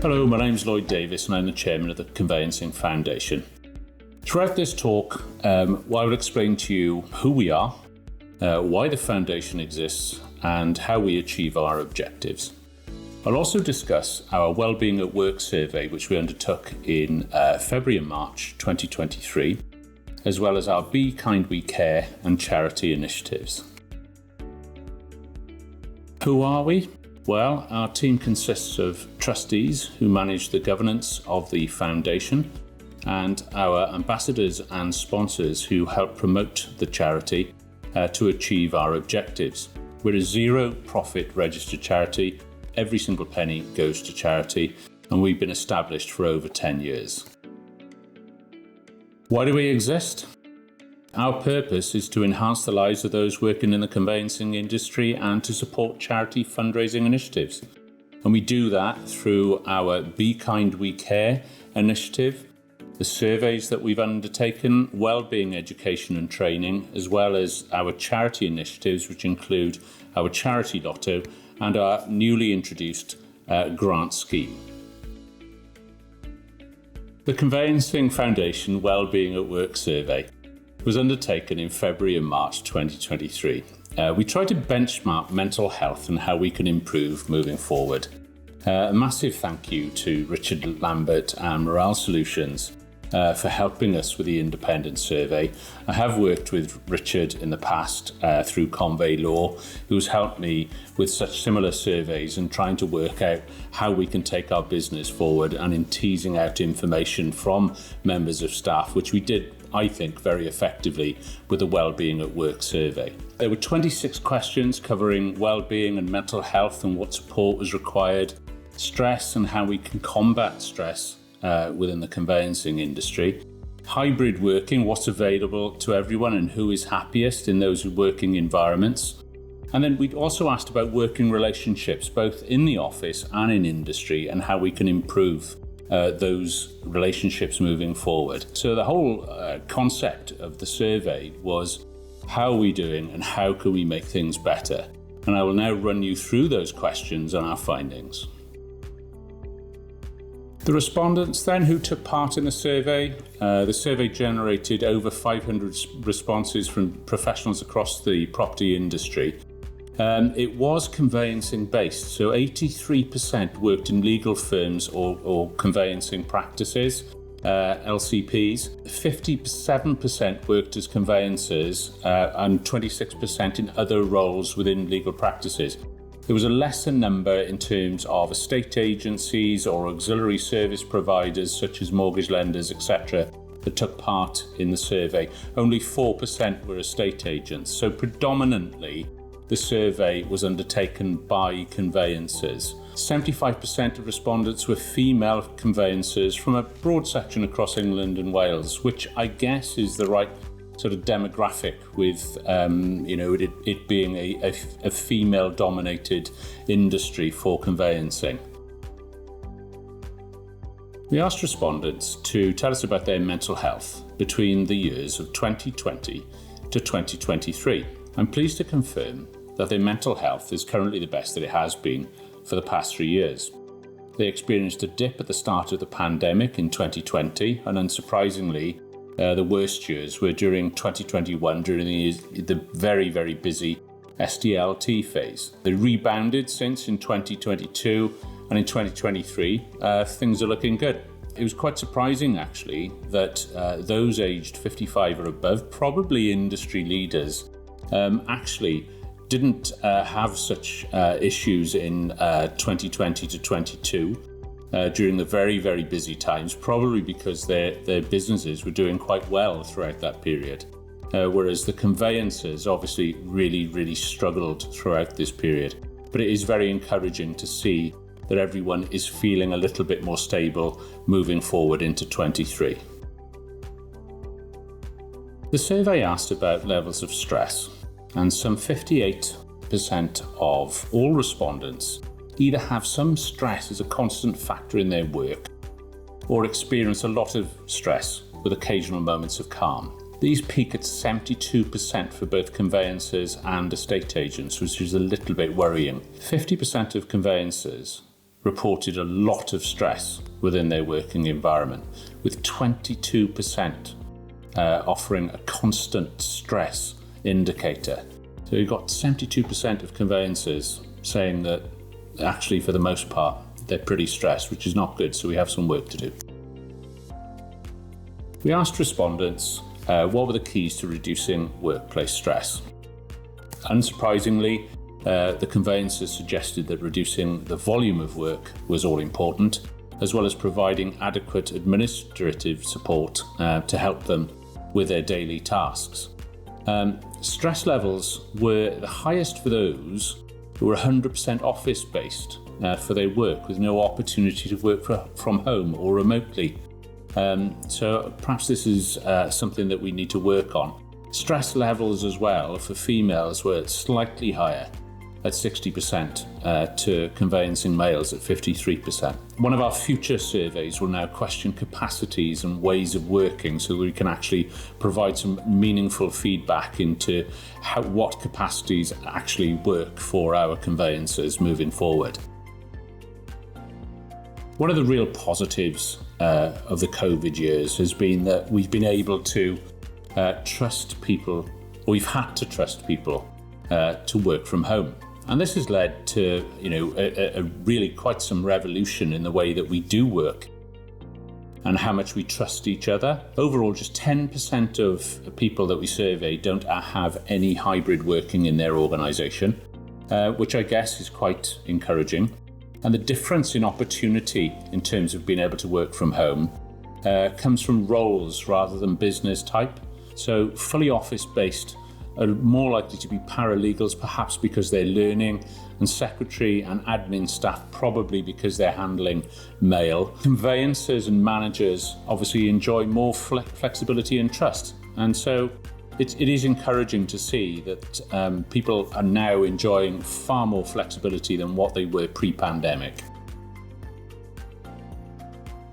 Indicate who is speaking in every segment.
Speaker 1: Hello, my name's Lloyd Davies and I'm the Chairman of the Conveyancing Foundation. Throughout this talk, I will explain to you who we are, why the Foundation exists and how we achieve our objectives. I'll also discuss our Wellbeing at Work survey, which we undertook in February and March 2023, as well as our Be Kind We Care and charity initiatives. Who are we? Well, our team consists of trustees who manage the governance of the foundation and our ambassadors and sponsors who help promote the charity to achieve our objectives. We're a zero profit registered charity. Every single penny goes to charity, and we've been established for over 10 years. Why do we exist? Our purpose is to enhance the lives of those working in the conveyancing industry and to support charity fundraising initiatives. And we do that through our Be Kind We Care initiative, the surveys that we've undertaken, wellbeing education and training, as well as our charity initiatives, which include our charity lotto and our newly introduced grant scheme. The Conveyancing Foundation Wellbeing at Work survey was undertaken in February and March 2023. We tried to benchmark mental health and how we can improve moving forward. A massive thank you to Richard Lambert and Morale Solutions for helping us with the independent survey. I have worked with Richard in the past through Convey Law, who's helped me with such similar surveys and trying to work out how we can take our business forward and in teasing out information from members of staff, which we did, I think, very effectively with the Wellbeing at Work survey. There were 26 questions covering wellbeing and mental health and what support was required, stress and how we can combat stress within the conveyancing industry, hybrid working, what's available to everyone and who is happiest in those working environments. And then we'd also asked about working relationships, both in the office and in industry, and how we can improve those relationships moving forward. So the whole concept of the survey was, how are we doing and how can we make things better? And I will now run you through those questions and our findings. The respondents then who took part in the survey generated over 500 responses from professionals across the property industry. It was conveyancing based, so 83% worked in legal firms or conveyancing practices, LCPs, 57% worked as conveyancers and 26% in other roles within legal practices. There was a lesser number in terms of estate agencies or auxiliary service providers such as mortgage lenders, etc., that took part in the survey. Only 4% were estate agents. So predominantly, the survey was undertaken by conveyancers. 75% of respondents were female conveyancers from a broad section across England and Wales, which I guess is the right sort of demographic with it being a female-dominated industry for conveyancing. We asked respondents to tell us about their mental health between the years of 2020 to 2023. I'm pleased to confirm that their mental health is currently the best that it has been for the past 3 years. They experienced a dip at the start of the pandemic in 2020, and unsurprisingly, the worst years were during 2021, during the very, very busy SDLT phase. They rebounded since in 2022, and in 2023, things are looking good. It was quite surprising, actually, that those aged 55 or above, probably industry leaders, actually didn't have such issues in 2020 to 22. During the very, very busy times, probably because their businesses were doing quite well throughout that period. Whereas the conveyancers obviously really, really struggled throughout this period. But it is very encouraging to see that everyone is feeling a little bit more stable moving forward into 23. The survey asked about levels of stress, and some 58% of all respondents either have some stress as a constant factor in their work or experience a lot of stress with occasional moments of calm. These peak at 72% for both conveyancers and estate agents, which is a little bit worrying. 50% of conveyancers reported a lot of stress within their working environment, with 22% offering a constant stress indicator. So you've got 72% of conveyancers saying that actually, for the most part, they're pretty stressed, which is not good, so we have some work to do. We asked respondents what were the keys to reducing workplace stress. Unsurprisingly, the conveyancers suggested that reducing the volume of work was all important, as well as providing adequate administrative support to help them with their daily tasks. Stress levels were the highest for those who were 100% office-based for their work, with no opportunity to work from home or remotely. So perhaps this is something that we need to work on. Stress levels as well for females were slightly higher at 60% to conveyancing males at 53%. One of our future surveys will now question capacities and ways of working so that we can actually provide some meaningful feedback into what capacities actually work for our conveyancers moving forward. One of the real positives of the COVID years has been that we've been able to trust people, or we've had to trust people to work from home. And this has led to, a really quite some revolution in the way that we do work and how much we trust each other. Overall, just 10% of people that we survey don't have any hybrid working in their organisation, which I guess is quite encouraging. And the difference in opportunity in terms of being able to work from home comes from roles rather than business type. So fully office-based are more likely to be paralegals, perhaps because they're learning, and secretary and admin staff probably because they're handling mail. Conveyancers and managers obviously enjoy more flexibility and trust. And so it is encouraging to see that people are now enjoying far more flexibility than what they were pre-pandemic.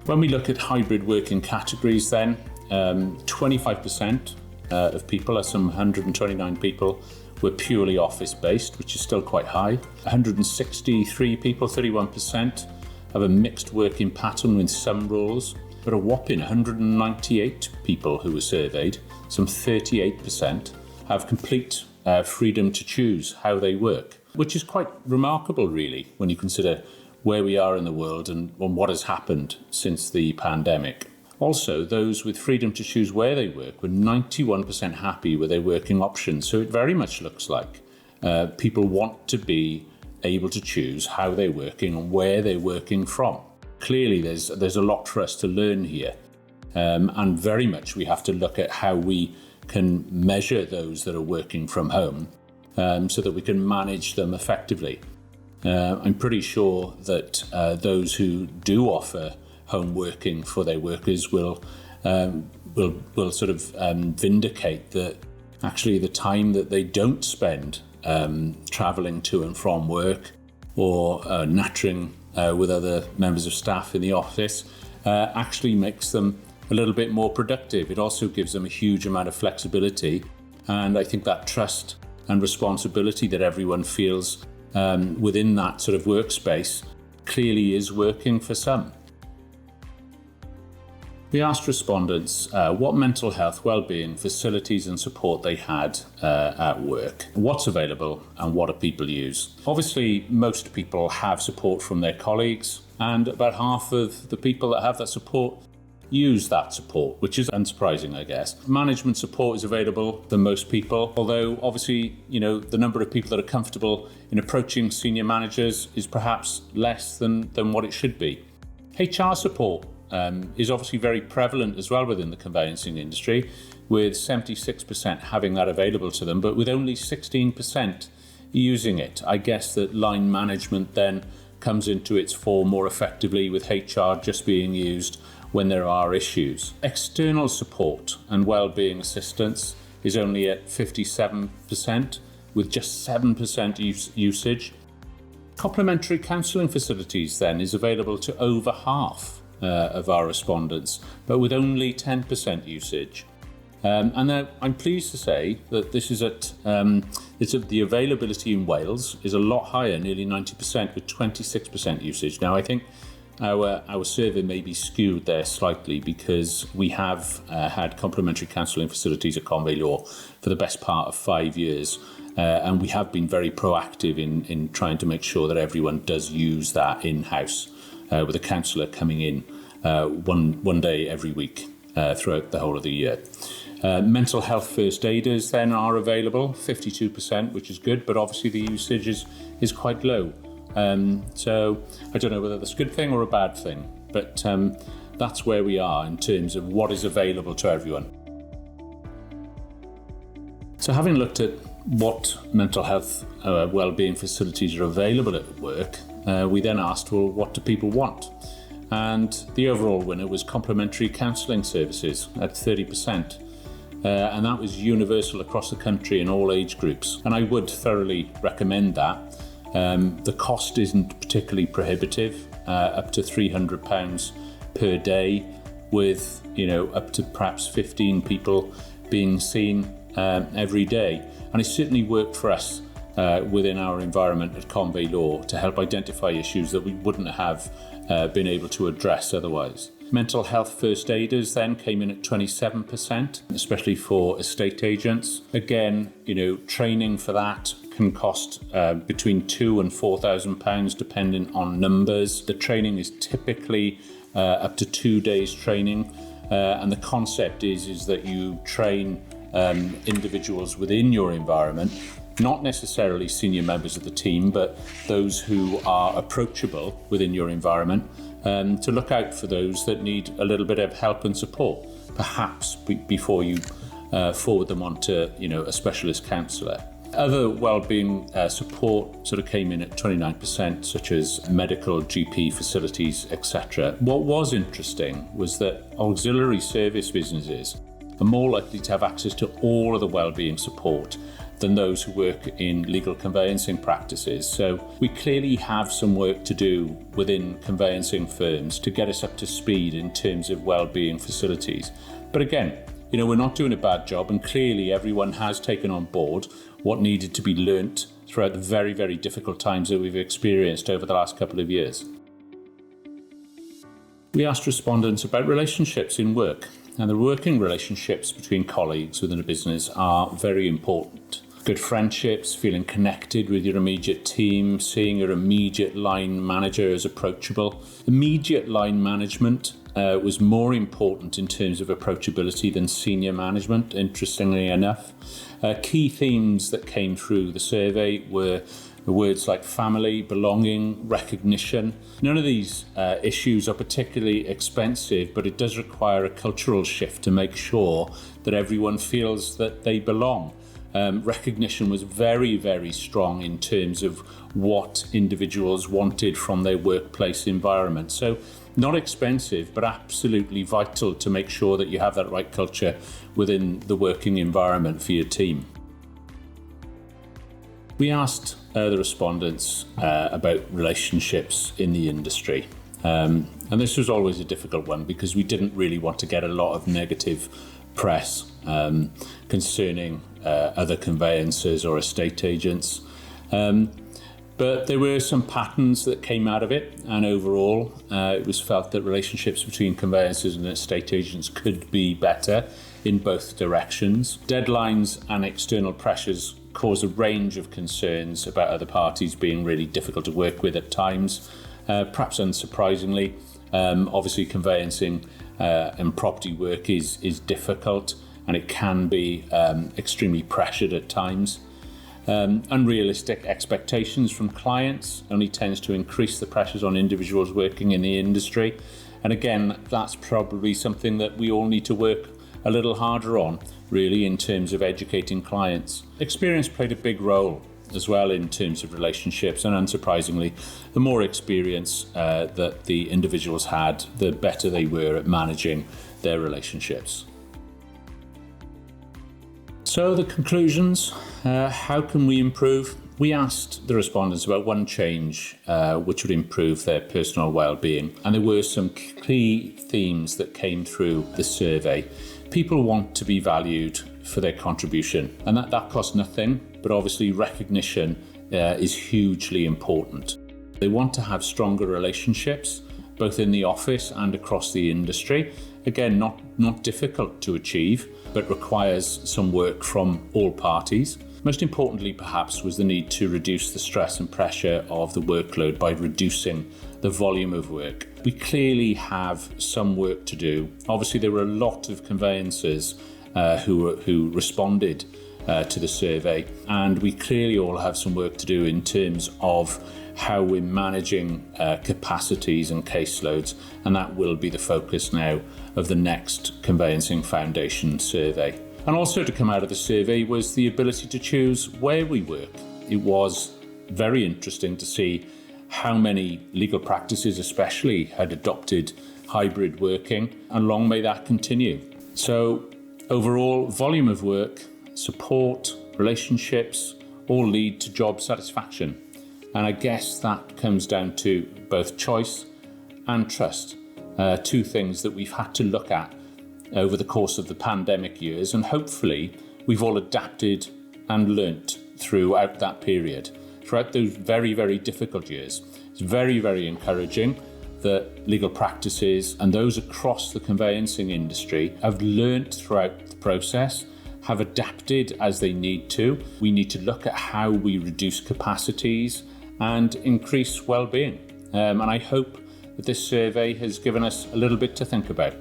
Speaker 1: When we look at hybrid working categories then, 25% of people, some 129 people, were purely office-based, which is still quite high. 163 people, 31%, have a mixed working pattern with some roles, but a whopping 198 people who were surveyed, some 38%, have complete freedom to choose how they work, which is quite remarkable, really, when you consider where we are in the world and what has happened since the pandemic. Also, those with freedom to choose where they work were 91% happy with their working options. So it very much looks like people want to be able to choose how they're working and where they're working from. Clearly, there's a lot for us to learn here. And very much we have to look at how we can measure those that are working from home so that we can manage them effectively. I'm pretty sure that those who do offer home working for their workers will sort of vindicate that actually the time that they don't spend travelling to and from work or nattering with other members of staff in the office actually makes them a little bit more productive. It also gives them a huge amount of flexibility, and I think that trust and responsibility that everyone feels within that sort of workspace clearly is working for some. We asked respondents what mental health, wellbeing, facilities and support they had at work, what's available and what do people use. Obviously, most people have support from their colleagues, and about half of the people that have that support use that support, which is unsurprising, I guess. Management support is available for most people, although obviously, the number of people that are comfortable in approaching senior managers is perhaps less than what it should be. HR support is obviously very prevalent as well within the conveyancing industry, with 76% having that available to them, but with only 16% using it. I guess that line management then comes into its form more effectively, with HR just being used when there are issues. External support and wellbeing assistance is only at 57%, with just 7% usage. Complementary counselling facilities then is available to over half of our respondents, but with only 10% usage. I'm pleased to say that this is the availability in Wales is a lot higher, nearly 90%, with 26% usage. Now, I think our survey may be skewed there slightly because we have had complementary counselling facilities at Convey Law for the best part of 5 years. And we have been very proactive in trying to make sure that everyone does use that in-house with a counsellor coming in one day every week throughout the whole of the year. Mental health first aiders then are available, 52%, which is good, but obviously the usage is quite low. So I don't know whether that's a good thing or a bad thing, but that's where we are in terms of what is available to everyone. So having looked at what mental health wellbeing facilities are available at work, we then asked, well, what do people want? And the overall winner was complementary counselling services at 30%. And that was universal across the country in all age groups. And I would thoroughly recommend that. The cost isn't particularly prohibitive, up to £300 per day, with up to perhaps 15 people being seen every day. And it certainly worked for us within our environment at Convey Law to help identify issues that we wouldn't have been able to address otherwise. Mental health first aiders then came in at 27%, especially for estate agents. Again, training for that can cost between £2,000 and £4,000 depending on numbers. The training is typically up to 2 days training, and the concept is that you train individuals within your environment, not necessarily senior members of the team, but those who are approachable within your environment, to look out for those that need a little bit of help and support, perhaps before you forward them on to a specialist counsellor. Other wellbeing support sort of came in at 29%, such as medical, GP facilities, etc. What was interesting was that auxiliary service businesses are more likely to have access to all of the wellbeing support than those who work in legal conveyancing practices. So we clearly have some work to do within conveyancing firms to get us up to speed in terms of wellbeing facilities. But again, we're not doing a bad job, and clearly everyone has taken on board what needed to be learnt throughout the very, very difficult times that we've experienced over the last couple of years. We asked respondents about relationships in work, and the working relationships between colleagues within a business are very important. Good friendships, feeling connected with your immediate team, seeing your immediate line manager as approachable. Immediate line management was more important in terms of approachability than senior management, interestingly enough. Key themes that came through the survey were words like family, belonging, recognition. None of these issues are particularly expensive, but it does require a cultural shift to make sure that everyone feels that they belong. Recognition was very, very strong in terms of what individuals wanted from their workplace environment. So not expensive, but absolutely vital to make sure that you have that right culture within the working environment for your team. We asked the respondents about relationships in the industry. And this was always a difficult one because we didn't really want to get a lot of negative press concerning other conveyancers or estate agents. But there were some patterns that came out of it, and overall it was felt that relationships between conveyancers and estate agents could be better in both directions. Deadlines and external pressures cause a range of concerns about other parties being really difficult to work with at times, perhaps unsurprisingly. Obviously conveyancing and property work is difficult, and it can be extremely pressured at times. Unrealistic expectations from clients only tends to increase the pressures on individuals working in the industry. And again, that's probably something that we all need to work a little harder on, really, in terms of educating clients. Experience played a big role as well in terms of relationships, and unsurprisingly, the more experience that the individuals had, the better they were at managing their relationships. So the conclusions, how can we improve? We asked the respondents about one change which would improve their personal well-being, and there were some key themes that came through the survey. People want to be valued for their contribution, and that costs nothing, but obviously recognition is hugely important. They want to have stronger relationships, both in the office and across the industry. Again, not difficult to achieve, but requires some work from all parties. Most importantly, perhaps, was the need to reduce the stress and pressure of the workload by reducing the volume of work. We clearly have some work to do. Obviously, there were a lot of conveyancers who responded to the survey, and we clearly all have some work to do in terms of how we're managing capacities and caseloads, and that will be the focus now of the next Conveyancing Foundation survey. And also to come out of the survey was the ability to choose where we work. It was very interesting to see how many legal practices especially had adopted hybrid working, and long may that continue. So overall, volume of work, support, relationships all lead to job satisfaction. And I guess that comes down to both choice and trust, two things that we've had to look at over the course of the pandemic years, and hopefully we've all adapted and learnt throughout that period, throughout those very, very difficult years. It's very, very encouraging that legal practices and those across the conveyancing industry have learnt throughout the process, have adapted as they need to. We need to look at how we reduce capacities and increase well-being. And I hope that this survey has given us a little bit to think about.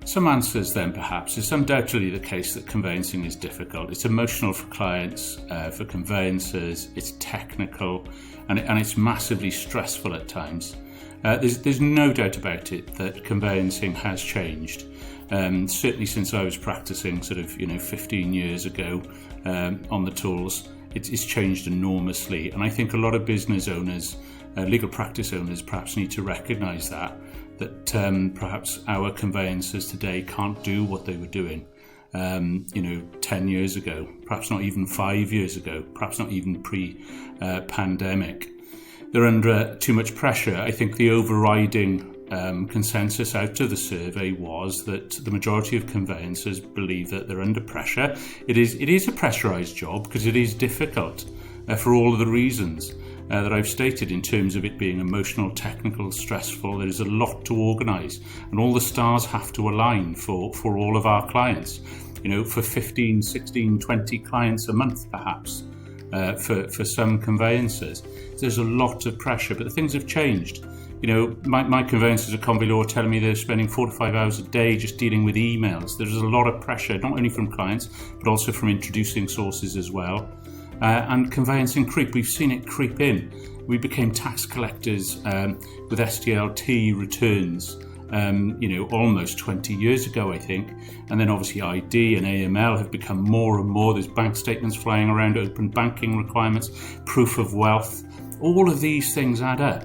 Speaker 1: Some answers then perhaps. It's undoubtedly the case that conveyancing is difficult. It's emotional for clients, for conveyancers, it's technical, and it's massively stressful at times. There's no doubt about it that conveyancing has changed. Certainly since I was practicing 15 years ago on the tools, it's changed enormously. And I think a lot of business owners, legal practice owners perhaps need to recognise that perhaps our conveyancers today can't do what they were doing 10 years ago, perhaps not even 5 years ago, perhaps not even pre-pandemic. They're under too much pressure. I think the overriding consensus out of the survey was that the majority of conveyancers believe that they're under pressure. It is a pressurised job because it is difficult for all of the reasons that I've stated, in terms of it being emotional, technical, stressful. There's a lot to organise, and all the stars have to align for all of our clients. For 15, 16, 20 clients a month perhaps, for some conveyancers. There's a lot of pressure, but the things have changed. My conveyancers at Convey Law are telling me they're spending 4 to 5 hours a day just dealing with emails. There's a lot of pressure, not only from clients, but also from introducing sources as well. And conveyancing creep, we've seen it creep in. We became tax collectors with SDLT returns, almost 20 years ago, I think. And then obviously ID and AML have become more and more. There's bank statements flying around, open banking requirements, proof of wealth. All of these things add up.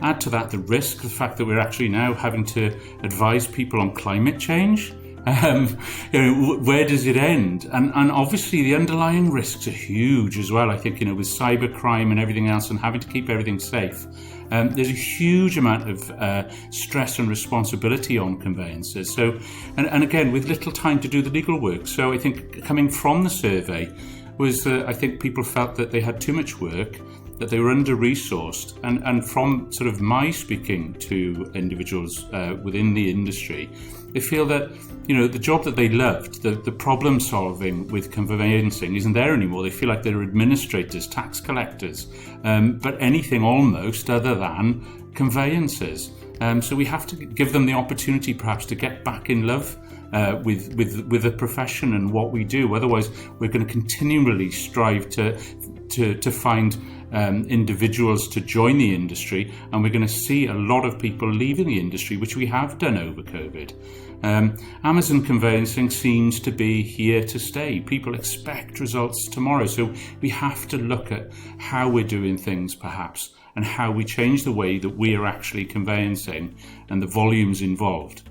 Speaker 1: Add to that the risk, the fact that we're actually now having to advise people on climate change. Where does it end? And obviously the underlying risks are huge as well. I think, with cybercrime and everything else, and having to keep everything safe, there's a huge amount of stress and responsibility on conveyancers. So, and again, with little time to do the legal work. So I think coming from the survey was that I think people felt that they had too much work, that they were under-resourced, and from sort of my speaking to individuals within the industry, they feel that the job that they loved, the problem solving with conveyancing, isn't there anymore. They feel like they're administrators, tax collectors, but anything almost other than conveyancers. So we have to give them the opportunity perhaps to get back in love with the profession and what we do. Otherwise, we're going to continually strive to find individuals to join the industry, and we're going to see a lot of people leaving the industry, which we have done over COVID. Amazon conveyancing seems to be here to stay. People expect results tomorrow, so we have to look at how we're doing things perhaps, and how we change the way that we are actually conveyancing and the volumes involved,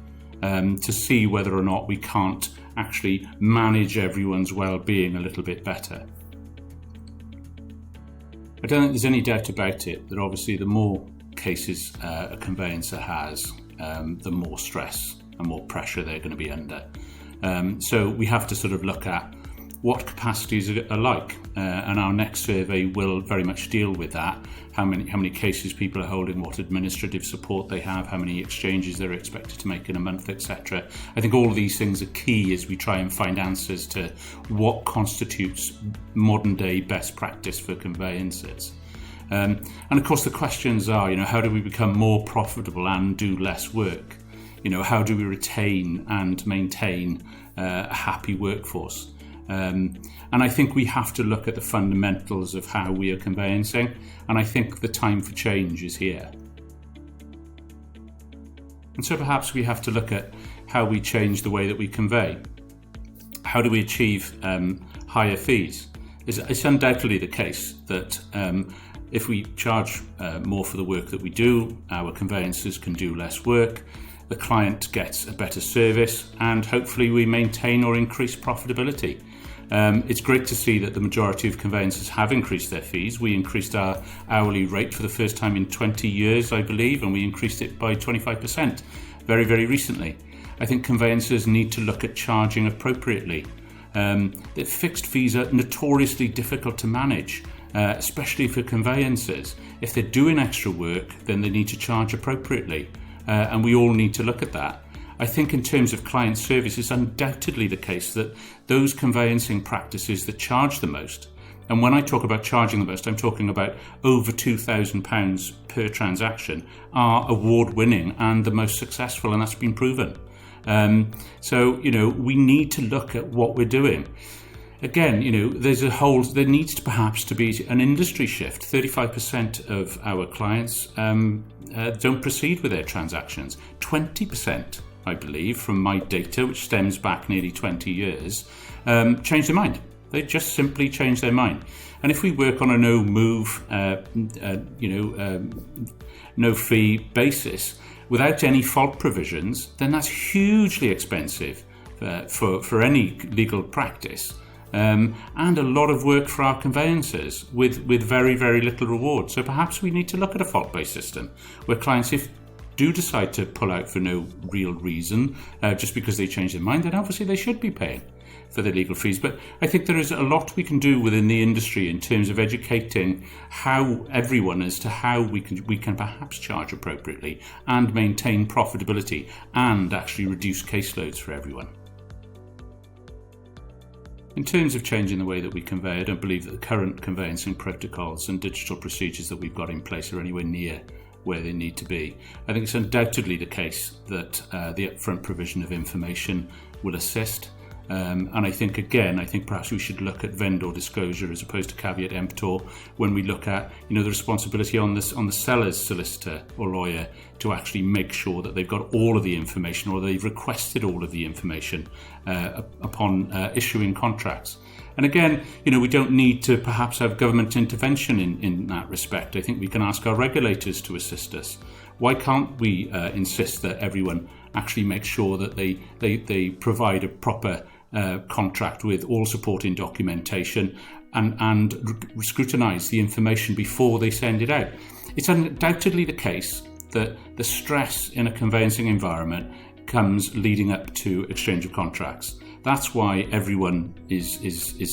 Speaker 1: to see whether or not we can't actually manage everyone's well-being a little bit better. I don't think there's any doubt about it that obviously the more cases a conveyancer has, the more stress and more pressure they're going to be under. So we have to sort of look at what capacities are like, and our next survey will very much deal with that. How many cases people are holding, what administrative support they have, how many exchanges they're expected to make in a month, etc. I think all of these things are key as we try and find answers to what constitutes modern day best practice for conveyancers. And of course the questions are, how do we become more profitable and do less work? How do we retain and maintain a happy workforce? And I think we have to look at the fundamentals of how we are conveyancing, and I think the time for change is here. And so perhaps we have to look at how we change the way that we convey. How do we achieve higher fees? It's undoubtedly the case that if we charge more for the work that we do, our conveyancers can do less work, the client gets a better service, and hopefully we maintain or increase profitability. It's great to see that the majority of conveyancers have increased their fees. We increased our hourly rate for the first time in 20 years, I believe, and we increased it by 25% very, very recently. I think conveyancers need to look at charging appropriately. The fixed fees are notoriously difficult to manage, especially for conveyancers. If they're doing extra work, then they need to charge appropriately, and we all need to look at that. I think in terms of client service, it's undoubtedly the case that those conveyancing practices that charge the most, and when I talk about charging the most, I'm talking about over £2,000 per transaction, are award-winning and the most successful, and that's been proven. So we need to look at what we're doing. Again, there needs to perhaps to be an industry shift. 35% of our clients don't proceed with their transactions. 20%, I believe, from my data, which stems back nearly 20 years, change their mind. They just simply change their mind. And if we work on a no-move, no-fee basis without any fault provisions, then that's hugely expensive for any legal practice. And a lot of work for our conveyancers with very, very little reward. So perhaps we need to look at a fault-based system where clients, if do decide to pull out for no real reason, just because they change their mind, then obviously they should be paying for the legal fees. But I think there is a lot we can do within the industry in terms of educating how everyone as to how we can perhaps charge appropriately and maintain profitability and actually reduce caseloads for everyone. In terms of changing the way that we convey, I don't believe that the current conveyancing protocols and digital procedures that we've got in place are anywhere near where they need to be. I think it's undoubtedly the case that the upfront provision of information will assist. And I think perhaps we should look at vendor disclosure as opposed to caveat emptor when we look at the responsibility on the seller's solicitor or lawyer to actually make sure that they've got all of the information or they've requested all of the information upon issuing contracts. And again, we don't need to perhaps have government intervention in that respect. I think we can ask our regulators to assist us. Why can't we insist that everyone actually make sure that they provide a proper contract with all supporting documentation and scrutinise the information before they send it out? It's undoubtedly the case that the stress in a conveyancing environment comes leading up to exchange of contracts. That's why everyone is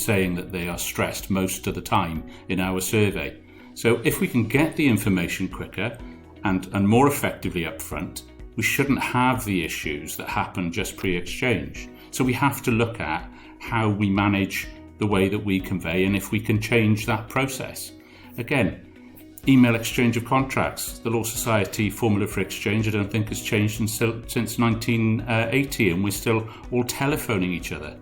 Speaker 1: saying that they are stressed most of the time in our survey. So if we can get the information quicker and more effectively up front, we shouldn't have the issues that happen just pre-exchange. So we have to look at how we manage the way that we convey and if we can change that process. Again, email exchange of contracts. The Law Society formula for exchange I don't think has changed since 1980, and we're still all telephoning each other.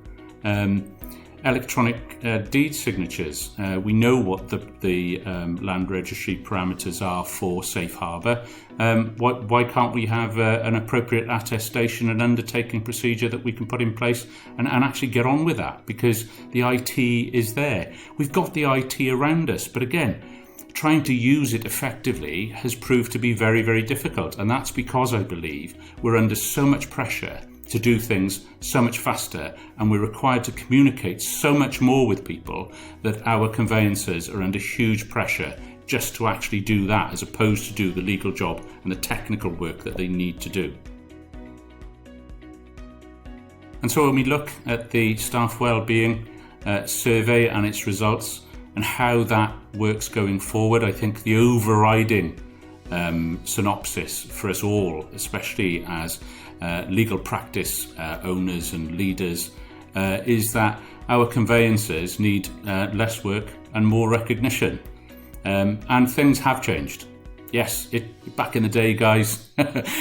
Speaker 1: Electronic deed signatures. We know what the land registry parameters are for safe harbour. Why can't we have an appropriate attestation and undertaking procedure that we can put in place and actually get on with that? Because the IT is there. We've got the IT around us, but again, trying to use it effectively has proved to be very, very difficult. And that's because I believe we're under so much pressure to do things so much faster, and we're required to communicate so much more with people that our conveyancers are under huge pressure just to actually do that as opposed to do the legal job and the technical work that they need to do. And so when we look at the staff wellbeing survey and its results and how that works going forward, I think the overriding synopsis for us all, especially as legal practice owners and leaders, is that our conveyancers need less work and more recognition. And things have changed. Yes, back in the day, guys,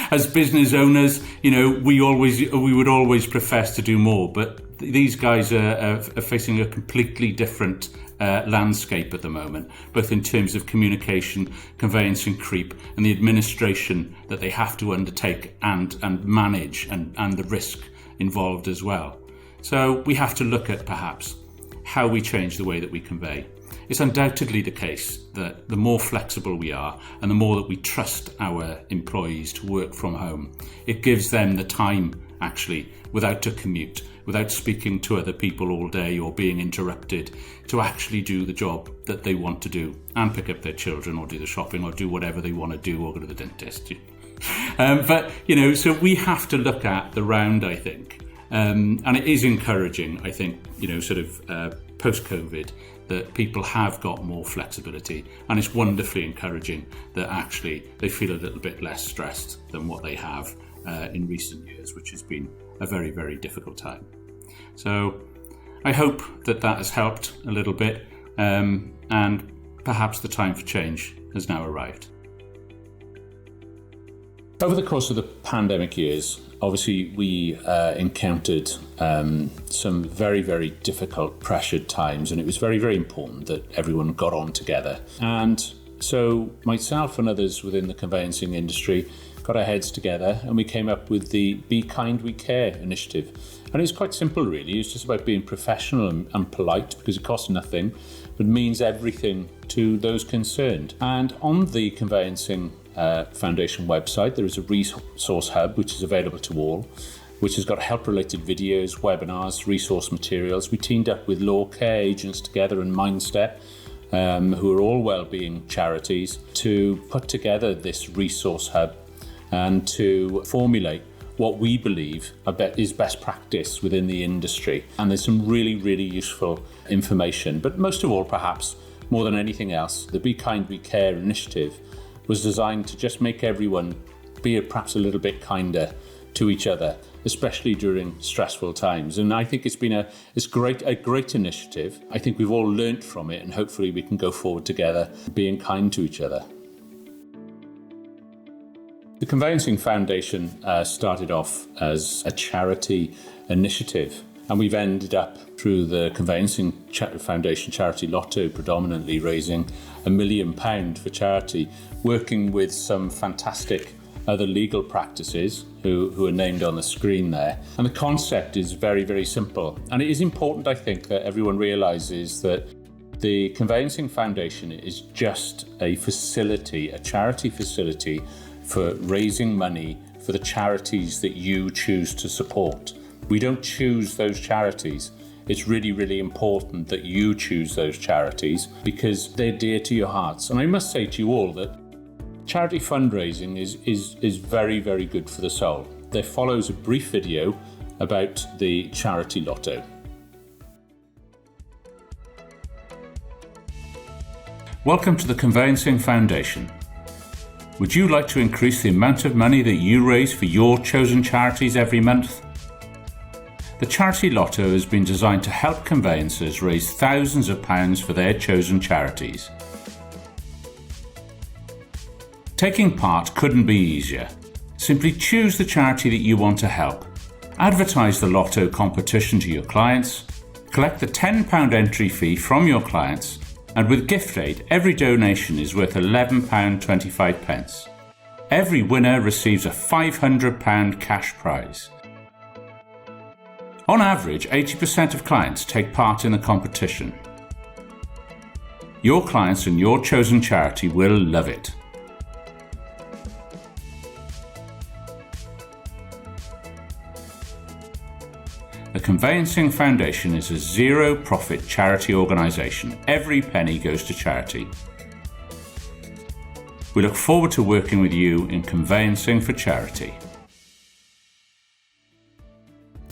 Speaker 1: as business owners, we would always profess to do more, but these guys are facing a completely different landscape at the moment, both in terms of communication, conveyancing creep, and the administration that they have to undertake and manage, and the risk involved as well. So we have to look at perhaps how we change the way that we convey. It's undoubtedly the case that the more flexible we are and the more that we trust our employees to work from home, it gives them the time, actually, without a commute, without speaking to other people all day or being interrupted, to actually do the job that they want to do and pick up their children or do the shopping or do whatever they want to do or go to the dentist. So we have to look at the round, I think. And it is encouraging, I think, post-COVID, that people have got more flexibility, and it's wonderfully encouraging that actually they feel a little bit less stressed than what they have in recent years, which has been a very, very difficult time. So I hope that has helped a little bit, and perhaps the time for change has now arrived. Over the course of the pandemic years, obviously we encountered some very, very difficult, pressured times, and it was very, very important that everyone got on together. And so myself and others within the conveyancing industry got our heads together and we came up with the Be Kind We Care initiative. And it's quite simple, really. It's just about being professional and polite, because it costs nothing, but means everything to those concerned. And on the Conveyancing Foundation website, there is a resource hub which is available to all, which has got help-related videos, webinars, resource materials. We teamed up with Law Care Agents Together and Mindstep, who are all wellbeing charities, to put together this resource hub and to formulate what we believe is best practice within the industry. And there's some really, really useful information. But most of all, perhaps more than anything else, the Be Kind We Care initiative was designed to just make everyone be perhaps a little bit kinder to each other, especially during stressful times. And I think it's been a great initiative. I think we've all learnt from it, and hopefully we can go forward together, being kind to each other. The Conveyancing Foundation started off as a charity initiative, and we've ended up through the Conveyancing Foundation Charity Lotto predominantly raising £1 million for charity, working with some fantastic other legal practices who are named on the screen there. And the concept is very, very simple. And it is important, I think, that everyone realises that the Conveyancing Foundation is just a facility, a charity facility for raising money for the charities that you choose to support. We don't choose those charities. It's really, really important that you choose those charities because they're dear to your hearts. And I must say to you all that charity fundraising is very, very good for the soul. There follows a brief video about the charity lotto. Welcome to the Conveyancing Foundation. Would you like to increase the amount of money that you raise for your chosen charities every month? The Charity Lotto has been designed to help conveyancers raise thousands of pounds for their chosen charities. Taking part couldn't be easier. Simply choose the charity that you want to help. Advertise the Lotto competition to your clients. Collect the £10 entry fee from your clients. And with Gift Aid, every donation is worth £11.25. Every winner receives a £500 cash prize. On average, 80% of clients take part in the competition. Your clients and your chosen charity will love it. The Conveyancing Foundation is a zero-profit charity organisation. Every penny goes to charity. We look forward to working with you in conveyancing for charity.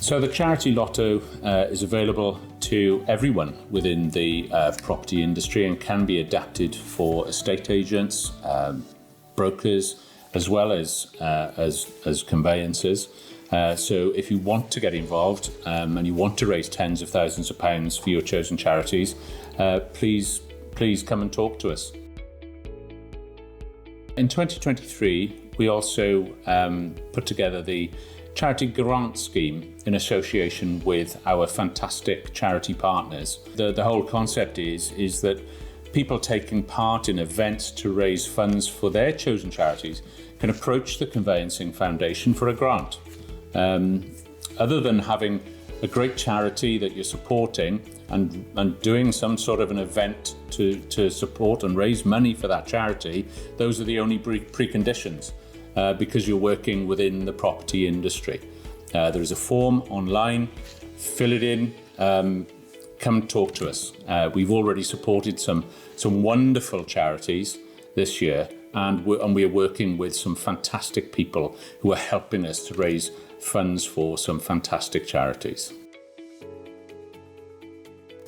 Speaker 1: So the charity lotto is available to everyone within the property industry and can be adapted for estate agents, brokers, as well as conveyancers. So if you want to get involved and you want to raise tens of thousands of pounds for your chosen charities, please come and talk to us. In 2023, we also put together the Charity Grant Scheme in association with our fantastic charity partners. The whole concept is that people taking part in events to raise funds for their chosen charities can approach the Conveyancing Foundation for a grant. Other than having a great charity that you're supporting and doing some sort of an event to support and raise money for that charity, those are the only preconditions. Because you're working within the property industry. There is a form online, fill it in, come talk to us. We've already supported some wonderful charities this year, and we are working with some fantastic people who are helping us to raise funds for some fantastic charities.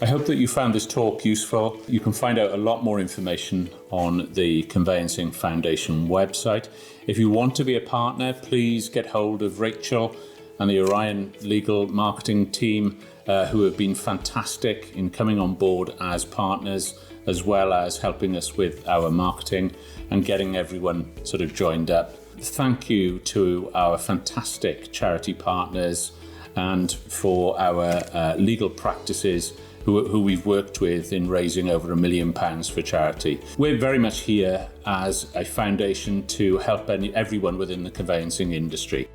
Speaker 1: I hope that you found this talk useful. You can find out a lot more information on the Conveyancing Foundation website. If you want to be a partner, please get hold of Rachel and the Orion Legal Marketing team, who have been fantastic in coming on board as partners, as well as helping us with our marketing and getting everyone sort of joined up. Thank you to our fantastic charity partners and for our legal practices who we've worked with in raising over £1 million for charity. We're very much here as a foundation to help everyone within the conveyancing industry.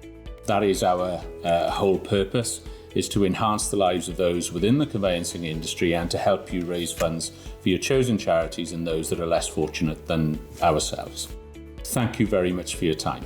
Speaker 1: That is our whole purpose, is to enhance the lives of those within the conveyancing industry and to help you raise funds for your chosen charities and those that are less fortunate than ourselves. Thank you very much for your time.